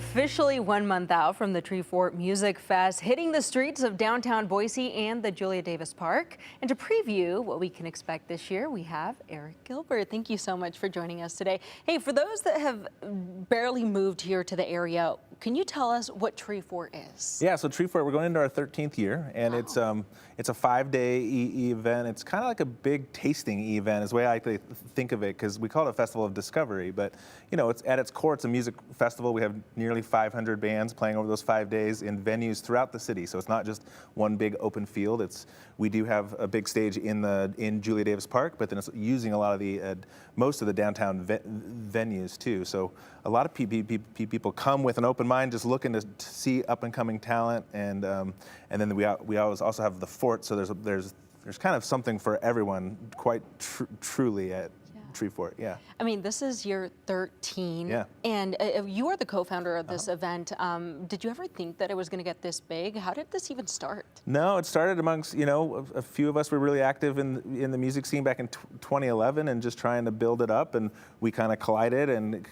Officially 1 month out from the Treefort Music Fest, hitting the streets of downtown Boise and the Julia Davis Park. And to preview what we can expect this year, we have Eric Gilbert. Thank you so much for joining us today. Hey, for those that have barely moved here to the area, can you tell us what Treefort is? Yeah, so Treefort, we're going into our 13th year, and Wow. it's a 5-day event. It's kind of like a big tasting event is the way I like to think of it, because we call it a festival of discovery. But you know, it's at its core, it's a music festival. We have nearly 500 bands playing over those 5 days in venues throughout the city. So it's not just one big open field. We do have a big stage in Julia Davis Park, but then it's using a lot of the most of the downtown venues too. So a lot of people come with an open mind, just looking to see up and coming talent, and then we always also have the fort. So there's kind of something for everyone, quite truly at Treefort, yeah. I mean, this is year 13, yeah. And you are the co-founder of this event. Did you ever think that it was going to get this big? How did this even start? No, it started amongst, you know, a few of us were really active in the music scene back in 2011 and just trying to build it up, and we kind of collided and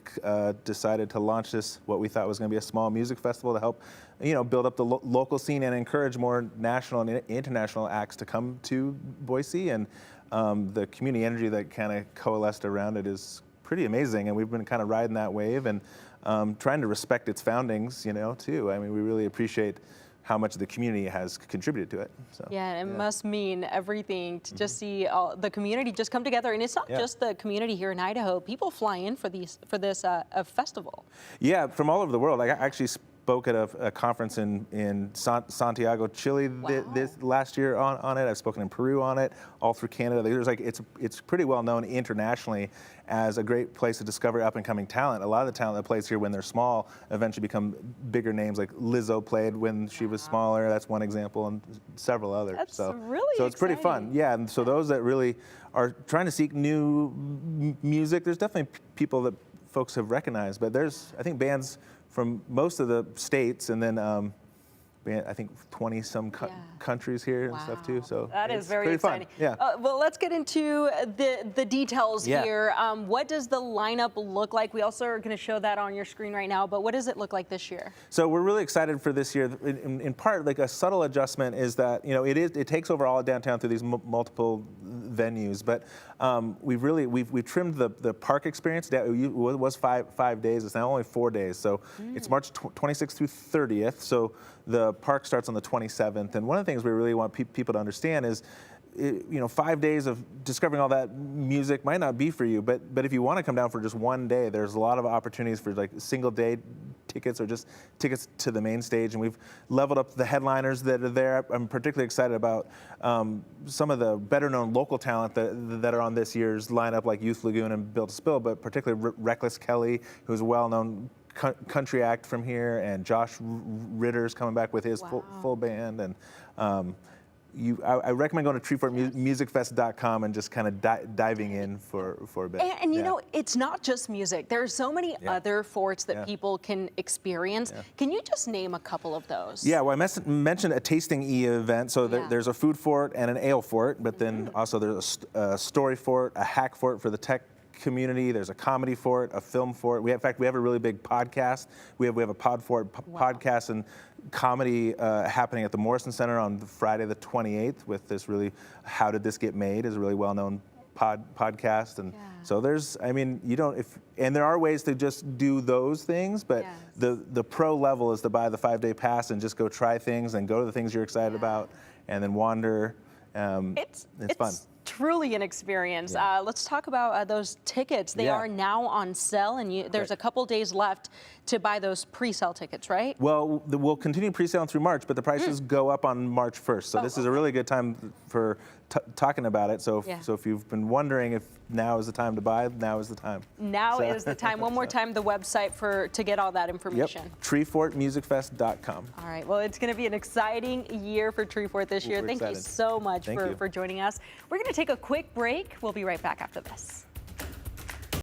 decided to launch this, what we thought was going to be a small music festival to help, you know, build up the local scene and encourage more national and international acts to come to Boise. And the community energy that kind of coalesced around it is pretty amazing, and we've been kind of riding that wave and trying to respect its foundings, you know, too. I mean, we really appreciate how much the community has contributed to it. So, yeah, it must mean everything to just see all the community just come together, and it's not just the community here in Idaho. People fly in for this festival. Yeah, from all over the world. I actually spoke at a conference in Santiago, Chile this last year on it. I've spoken in Peru on it, all through Canada. There's like it's pretty well known internationally as a great place to discover up and coming talent. A lot of the talent that plays here when they're small eventually become bigger names. Like Lizzo played when she was smaller. That's one example, and several others. That's so really it's pretty fun. Yeah, and so those that really are trying to seek new music, there's definitely people that folks have recognized, but there's, I think, bands from most of the states, and then I think 20-some countries here and stuff too. So that is very exciting. Fun. Yeah. Well, let's get into the details here. What does the lineup look like? We also are going to show that on your screen right now. But what does it look like this year? So we're really excited for this year. In part, like a subtle adjustment is that it takes over all of downtown through these multiple venues, but we've trimmed the park experience down. It was five days. It's now only 4 days. So it's March 26th through 30th. So the park starts on the 27th, and one of the things we really want people to understand is, 5 days of discovering all that music might not be for you, but if you want to come down for just 1 day, there's a lot of opportunities for like single day tickets or just tickets to the main stage, and we've leveled up the headliners that are there. I'm particularly excited about some of the better known local talent that are on this year's lineup, like Youth Lagoon and Built to Spill, but particularly Reckless Kelly, who's a well-known country act from here, and Josh Ritter's coming back with his full band. And I recommend going to treefortmusicfest.com and just kind of diving in for a bit. And you know, it's not just music. There are so many other forts that people can experience. Can you just name a couple of those? Yeah, well, I mentioned a tasting event. So there's a food fort and an ale fort, but then also there's a story fort, a hack fort for the tech community. There's a comedy fort, a film fort. In fact, we have a really big podcast. We have a pod fort podcast and comedy happening at the Morrison Center on Friday the 28th with this really How Did This Get Made is a really well-known podcast. And so and there are ways to just do those things, but the pro level is to buy the 5-day pass and just go try things and go to the things you're excited about and then wander. It's fun. Truly an experience. Let's talk about those tickets. They are now on sale, and there's a couple days left to buy those pre-sale tickets, right? Well, we'll continue pre-selling through March, but the prices go up on March 1st. So this is a really good time for talking about it. So if you've been wondering if now is the time to buy, now is the time. Now is the time. One more time, the website to get all that information. Yep, treefortmusicfest.com. All right. Well, it's going to be an exciting year for Treefort this year. Thank you so much for joining us. We're going to take a quick break. We'll be right back after this.